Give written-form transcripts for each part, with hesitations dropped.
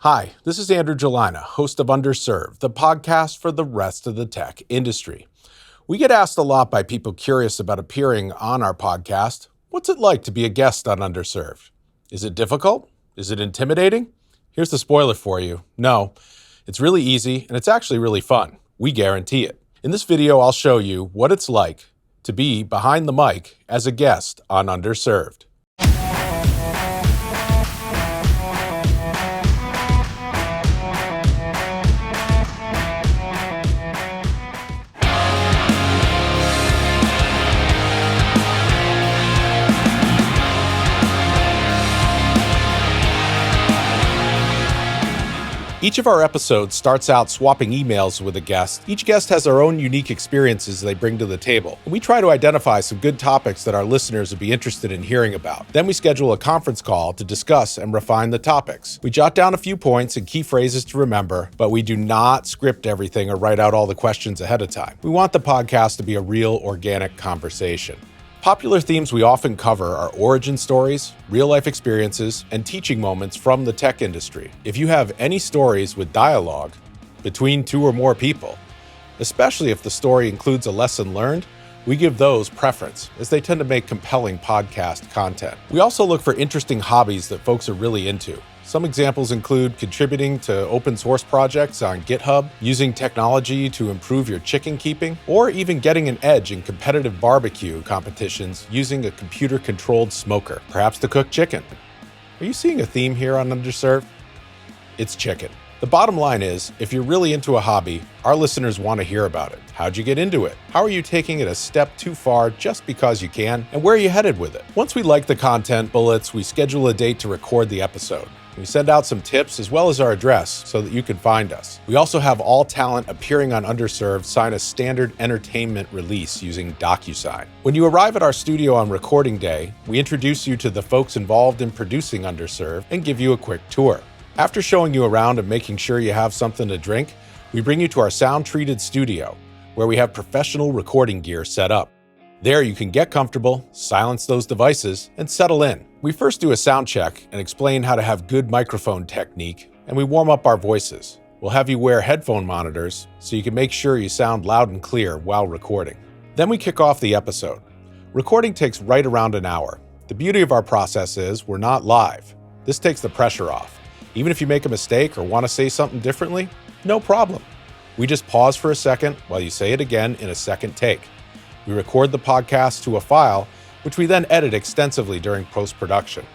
Hi, this is Andrew Gelina, host of Underserved, the podcast for the rest of the tech industry. We get asked a lot by people curious about appearing on our podcast. What's it like to be a guest on Underserved? Is it difficult? Is it intimidating? Here's the spoiler for you. No, it's really easy and it's actually really fun. We guarantee it. In this video, I'll show you what it's like to be behind the mic as a guest on Underserved. Each of our episodes starts out swapping emails with a guest. Each guest has their own unique experiences they bring to the table. And we try to identify some good topics that our listeners would be interested in hearing about. Then we schedule a conference call to discuss and refine the topics. We jot down a few points and key phrases to remember, but we do not script everything or write out all the questions ahead of time. We want the podcast to be a real, organic conversation. Popular themes we often cover are origin stories, real-life experiences, and teaching moments from the tech industry. If you have any stories with dialogue between two or more people, especially if the story includes a lesson learned, we give those preference, as they tend to make compelling podcast content. We also look for interesting hobbies that folks are really into. Some examples include contributing to open source projects on GitHub, using technology to improve your chicken keeping, or even getting an edge in competitive barbecue competitions using a computer-controlled smoker, perhaps to cook chicken. Are you seeing a theme here on Underserved? It's chicken. The bottom line is, if you're really into a hobby, our listeners want to hear about it. How'd you get into it? How are you taking it a step too far just because you can? And where are you headed with it? Once we like the content bullets, we schedule a date to record the episode. We send out some tips as well as our address so that you can find us. We also have all talent appearing on Underserved sign a standard entertainment release using DocuSign. When you arrive at our studio on recording day, we introduce you to the folks involved in producing Underserved and give you a quick tour. After showing you around and making sure you have something to drink, we bring you to our sound-treated studio, where we have professional recording gear set up. There you can get comfortable, silence those devices, and settle in. We first do a sound check and explain how to have good microphone technique, and we warm up our voices. We'll have you wear headphone monitors so you can make sure you sound loud and clear while recording. Then we kick off the episode. Recording takes right around an hour. The beauty of our process is we're not live. This takes the pressure off. Even if you make a mistake or want to say something differently, no problem. We just pause for a second while you say it again in a second take. We record the podcast to a file, which we then edit extensively during post-production.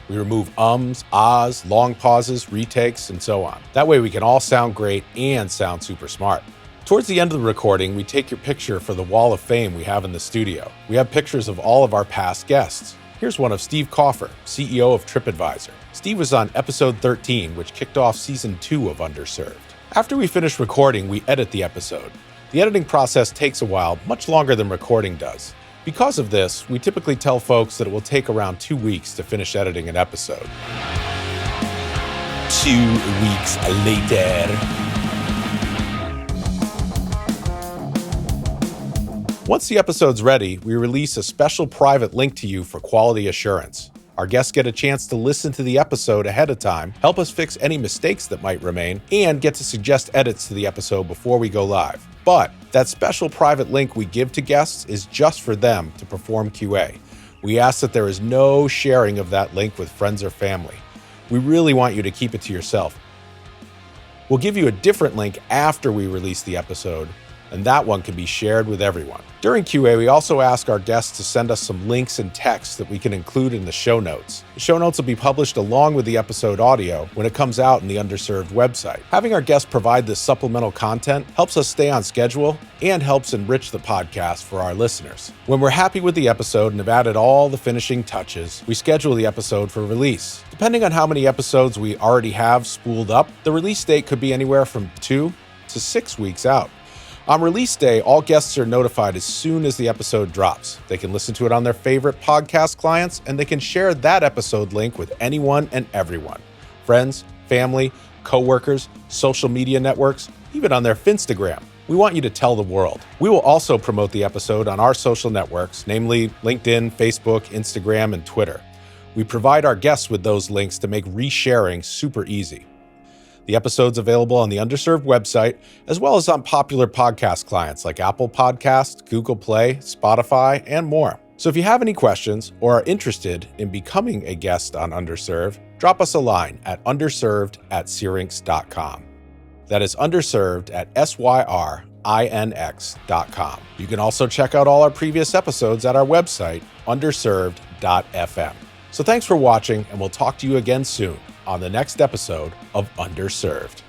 We remove ums, ahs, long pauses, retakes, and so on. That way we can all sound great and sound super smart. Towards the end of the recording, we take your picture for the wall of fame we have in the studio. We have pictures of all of our past guests. Here's one of Steve Kaufer, CEO of TripAdvisor. Steve was on episode 13, which kicked off season 2 of Underserved. After we finish recording, we edit the episode. The editing process takes a while, much longer than recording does. Because of this, we typically tell folks that it will take around 2 weeks to finish editing an episode. 2 weeks later. Once the episode's ready, we release a special private link to you for quality assurance. Our guests get a chance to listen to the episode ahead of time, help us fix any mistakes that might remain, and get to suggest edits to the episode before we go live. But that special private link we give to guests is just for them to perform QA. We ask that there is no sharing of that link with friends or family. We really want you to keep it to yourself. We'll give you a different link after we release the episode, and that one can be shared with everyone. During QA, we also ask our guests to send us some links and text that we can include in the show notes. The show notes will be published along with the episode audio when it comes out in the Underserved website. Having our guests provide this supplemental content helps us stay on schedule and helps enrich the podcast for our listeners. When we're happy with the episode and have added all the finishing touches, we schedule the episode for release. Depending on how many episodes we already have spooled up, the release date could be anywhere from 2 to 6 weeks out. On release day, all guests are notified as soon as the episode drops. They can listen to it on their favorite podcast clients, and they can share that episode link with anyone and everyone. Friends, family, coworkers, social media networks, even on their Finstagram. We want you to tell the world. We will also promote the episode on our social networks, namely LinkedIn, Facebook, Instagram, and Twitter. We provide our guests with those links to make resharing super easy. The episode's available on the Underserved website, as well as on popular podcast clients like Apple Podcasts, Google Play, Spotify, and more. So if you have any questions or are interested in becoming a guest on Underserved, drop us a line at underserved@syrinx.com. That is underserved@syrinx.com. You can also check out all our previous episodes at our website, underserved.fm. So thanks for watching, and we'll talk to you again soon on the next episode of Underserved.